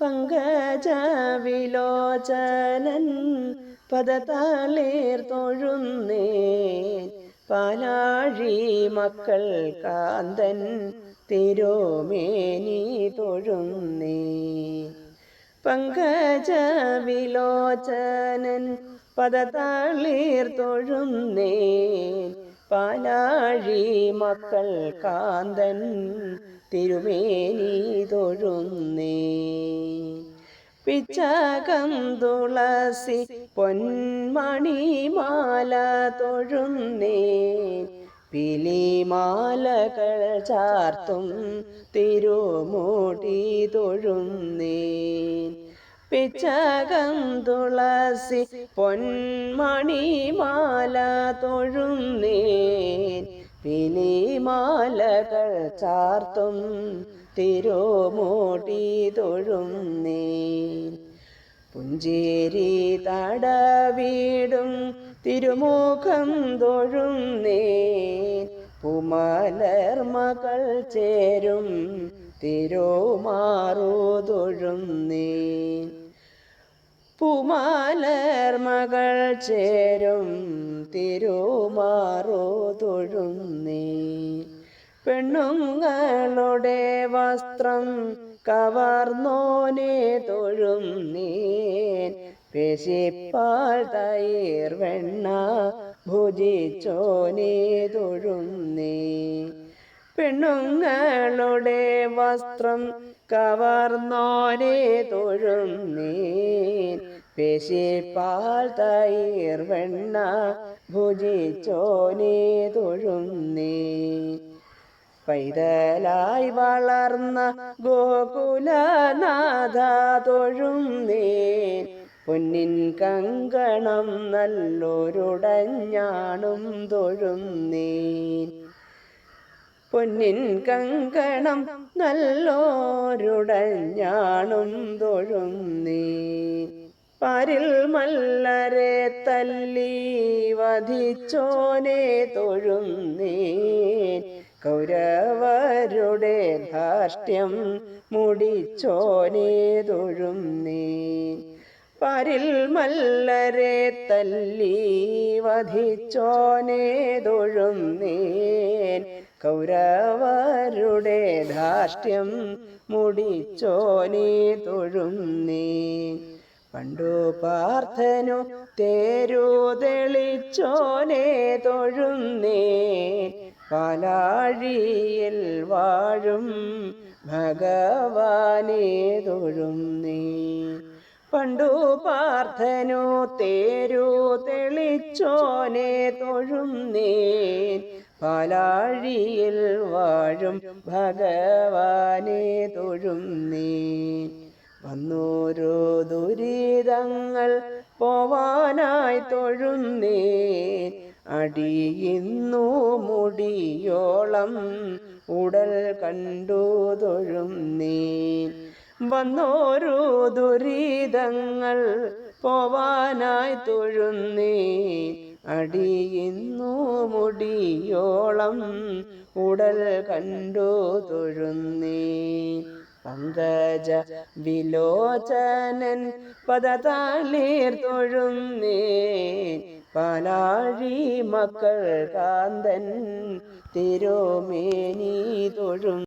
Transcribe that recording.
പങ്കജവിലോചനൻ പദതാളേർ തൊഴുന്നേൻ പാലാഴി മക്കൾ കാന്തൻ തിരുമേനി തൊഴുന്നേൻ. പങ്കജവിലോചനൻ പദതാളേർ തൊഴുന്നേൻ പാലാഴി മക്കൾ കാന്തൻ തിരുമേനി തൊഴുന്നേൻ. പിച്ചകം തുളസി പൊന്മണിമാല തൊഴുന്നേൻ പിലിമാലകൾ ചാർത്തും തിരുമുടി തൊഴുന്നേൻ. പിച്ചകം തുളസി പൊന്മണിമാല തൊഴുന്നേൻ പിലിമാലകൾ ചാർത്തും തിരുമുടി തൊഴുന്നേൻ. പുഞ്ചേരി തടവിടും തിരുമുഖം തൊഴുന്നേൻ പൂമലർ മകൾ ചേരും തിരുമാറു തൊഴുന്നേൻ. പൂമലർ മകൾ ചേരും തിരുമാറു തൊഴുന്നേൻ. പെണ്ണുങ്ങളുടെ വസ്ത്രം കവർന്നോനെ തൊഴുന്നേൻ പേശിപ്പാൽ തൈർ വെണ്ണ ഭുജിച്ചോനെ തൊഴുന്നേൻ. പെണ്ണുങ്ങളുടെ വസ്ത്രം കവർന്നോനെ തൊഴുന്നേൻ പേശിപ്പാൽ തൈർ വെണ്ണ ഭുജിച്ചോനെ തൊഴുന്നേൻ. പൈതലായി വളർന്ന ഗോകുലനാഥ തൊഴുന്നേൻ പൊന്നിൻ കങ്കണം നല്ലൊരുടഞ്ഞാണും തൊഴുന്നേൻ. പൊന്നിൻ കങ്കണം നല്ലൊരുടഞ്ഞാണും തൊഴുന്നേൻ. പാരിൽ മല്ലരെ തല്ലി വധിച്ചോനെ തൊഴുന്നേൻ കൗരവരുടെ ധാർഷ്ട്യം മുടിച്ചോനെ തൊഴുന്നേൻ. പാരിൽ മല്ലരെ തല്ലി വധിച്ചോനെ തൊഴുന്നേൻ കൗരവരുടെ ധാർഷ്ട്യം മുടിച്ചോനെ തൊഴുന്നേൻ. പണ്ടു പാർത്ഥനു തേരു തെളിച്ചോനെ തൊഴുന്നേൻ പാലാഴിയിൽ വാഴും ഭഗവാനെ തൊഴുന്നേൻ. പണ്ടു പാർത്ഥനു തേരു തെളിച്ചോനെ തൊഴുന്നേൻ പാലാഴിയിൽ വാഴും ഭഗവാനെ തൊഴുന്നേൻ. വന്നോരോ ദുരിതങ്ങൾ പോവാനായി തൊഴുന്നേൻ അടിയിന്നു മുടിയോളം ഉടൽ കണ്ടു തൊഴുന്നേൻ. വന്നോരോ ദുരിതങ്ങൾ പോവാനായി തൊഴുന്നേൻ അടിയിന്നു മുടിയോളം ഉടൽ കണ്ടു തൊഴുന്നേൻ. പങ്കജ വിലോചനൻ പദതാളേർ തൊഴുന്നേൻ പാലാഴി മക്കൾ കാന്തൻ തിരുമേനി തൊഴും.